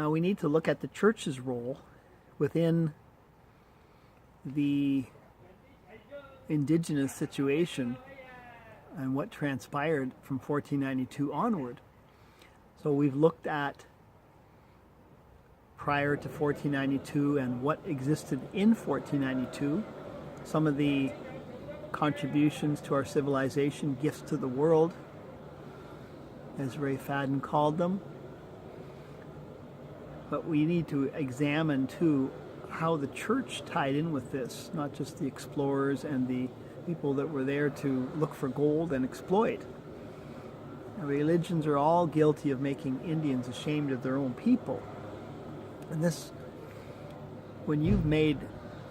Now we need to look at the church's role within the indigenous situation and what transpired from 1492 onward. So we've looked at prior to 1492 and what existed in 1492, some of the contributions to our civilization, gifts to the world, as Ray Fadden called them. But we need to examine too how the church tied in with this, not just the explorers and the people that were there to look for gold and exploit. Religions are all guilty of making Indians ashamed of their own people. And this, when you've made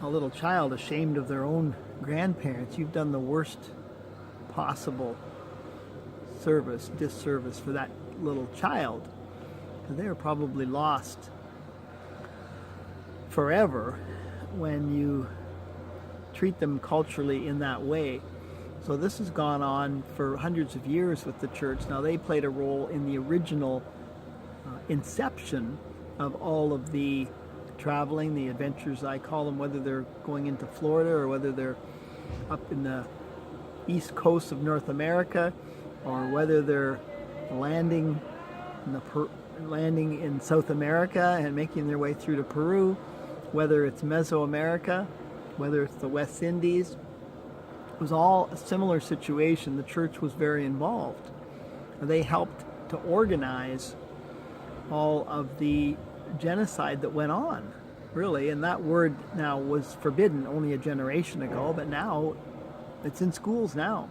a little child ashamed of their own grandparents, you've done the worst possible disservice for that little child. And they are probably lost forever when you treat them culturally in that way. So this has gone on for hundreds of years with the church. Now they played a role in the original inception of all of the traveling, the adventures I call them, whether they're going into Florida or whether they're up in the east coast of North America, or whether they're landing in South America and making their way through to Peru, whether it's Mesoamerica, whether it's the West Indies. It was all a similar situation. The church was very involved. They helped to organize all of the genocide that went on, really. And that word now was forbidden only a generation ago, but now it's in schools now.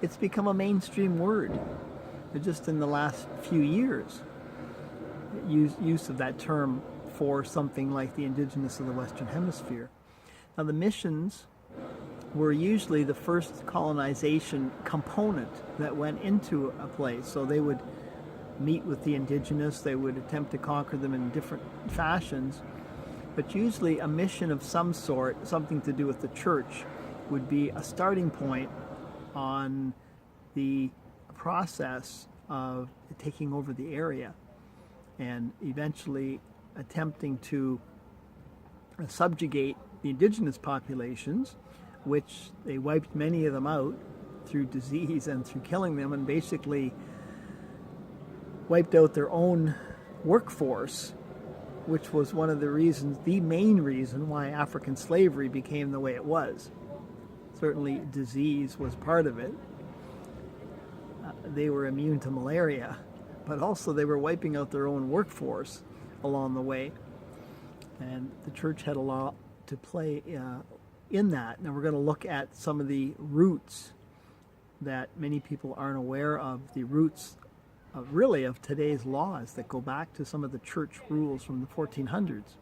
It's become a mainstream word. Just in the last few years, use of that term for something like the indigenous of the Western Hemisphere. Now the missions were usually the first colonization component that went into a place. So they would meet with the indigenous, they would attempt to conquer them in different fashions, but usually a mission of some sort, something to do with the church, would be a starting point on the process of taking over the area and eventually attempting to subjugate the indigenous populations, which they wiped many of them out through disease and through killing them, and basically wiped out their own workforce, which was one of the reasons, the main reason why African slavery became the way it was. Certainly disease was part of it. They were immune to malaria, but also they were wiping out their own workforce along the way. And the church had a lot to play in that. Now we're going to look at some of the roots that many people aren't aware of, the roots of today's laws that go back to some of the church rules from the 1400s.